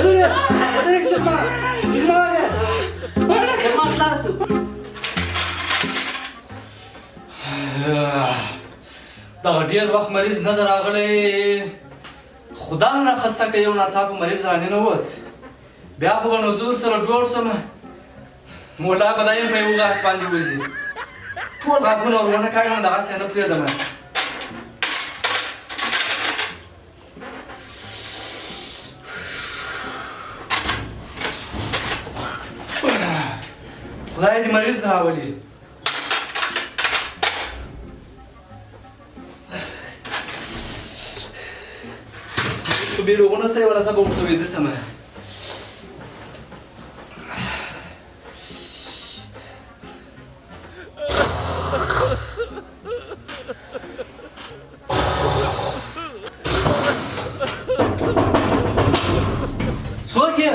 ودرېږه چکمه وایه زما خلاص شو دغه ډېر وخت مریض نه ده راغلی خدا نه خسته که یو ناڅاپه مریض راننوت بیا خو به نو زه ورسره جوړ شم ملا به دا یم په یو غاښ باندې وځي ټول غاښونه ور ونه کاږم دغسې نه پرېږدم خدای دې مریض راولي تو بیرو ونسته ولا زه به ورته ویده سمه څوک یې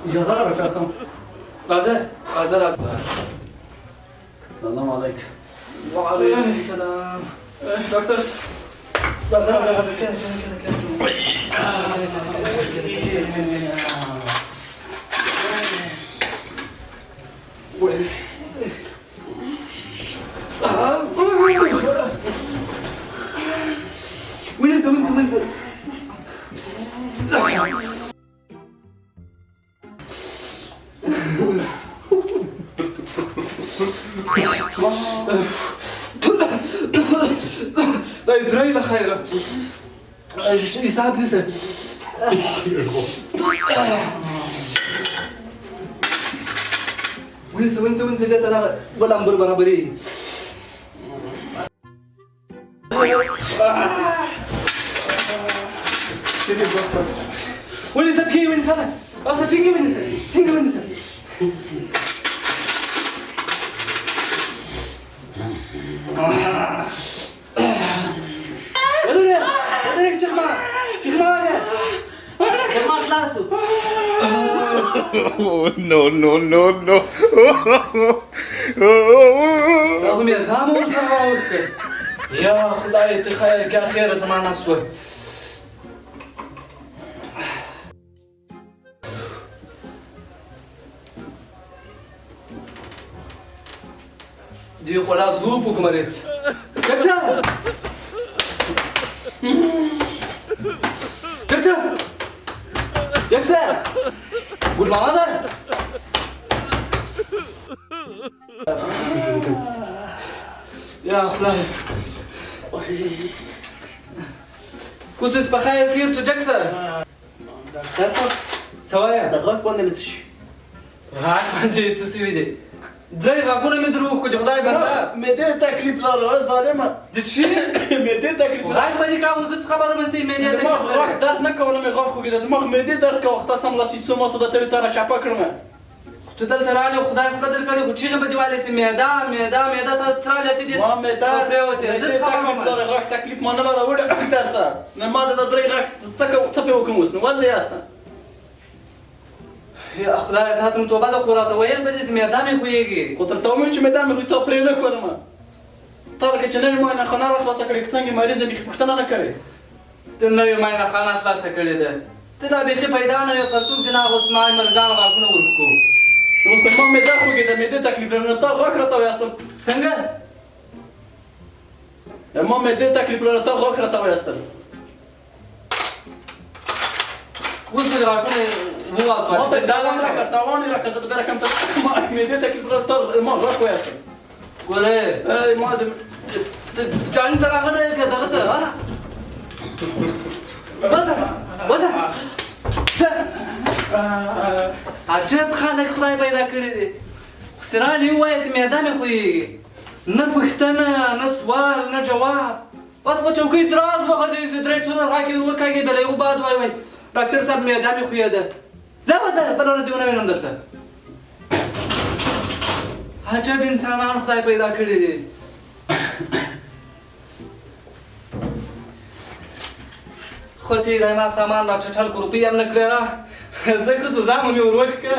اجازه را بچاسم راځه راځه راځه سلام علیکم وعلیکم السلام ډاکټر راځه راځه راځه ونیسه لا يدري له خيره يصعب نسى ونسى ده ترى ولا امبر برابري ونسى كي ونسى اصلا تيجي ونسى ودرېږه چکمه وایه زما خلاص شو دا خو مې ځان ورسره راوړکړ یا خدای ته خیر کې خیره زمانه شوه دي خو لا زوب وکمرېڅ Jackson! Good mama يا خلاي كوسس بخير تيرسو جاكسون ډاکټر صاحب سوايا د غږ باندې مې څه شي غاښ باندې څه سوي دي درې غاښونه مې دروغ کړو چې خدای بنده معدې تکلیف لرم ظالمه د چی معدې تکلیف غاښ باندې کوم زه څه خبره مستې معدې ته دماغ غاښ درد نه کوله مې غاښ خوږېده دماغ معدې درد کوه وخته سملاسي څو ماسه درته وي تاره چاپه کړمه ته دلته راغلې خدای خوله درکړې خو چیغې به دې والې سي معده ته ترالی ته دې ما معده پرېوتې زه څه خبره تکلیف لري غاښ تکلیف ما نه لره وړه ډاکټر صاحب نه ما د درې غاښ څه پې وکړم اوس نو ولې یاسته یا خدای ته ته توبه ده خو راته ویل به دې چې معده مې خوږېږي خو درته ومې چې معده مې خوږي تا پرې نه کړم تا لکه چې نوې معاینهخانه راخلاصه کړې که څنګه مریض نه بیخي پوښتنه نه کوې ته نوې معاینهخانه خلاصه کړې ده ته دا بیخي پیدا نه یو پرتوګ دې نه اغوست ما مریضانو غاښونه ورکړو اوس ما معده خوږېده معدې تکلیف لري نو تا غاښ راته ویاستل څنګه ما معدې تکلیف لري تا غاښ راته ویاستل اوس مې غاښونه ووالته ما ته تاوان راکړه تاوان یې راکړه زه به در رقم ته ما معدې تکلیف لري تا ما غاښ ویاستل ګورې ما د جاني ته راغلی یې که دغه ته وځه عجب خلک خدای پیدا کړي دي خو سرال یې ووایه چې معده مې خوږېږي نه پوښتنه نه سوال نه جواب بس په چوکۍ دراز وغځېږي چې درې څونه غاښ یې وکاږي بله یو باد وایي ډاکټر صاحب معده مې خوږېده ځه بله ورځ یې ونه وینم درته عجب انسانان خدای پیدا کړي دي خو چې دا ما سامان را چټل کړو روپۍ هم نه کړې را ځکه څو ځامه مې ور وښکه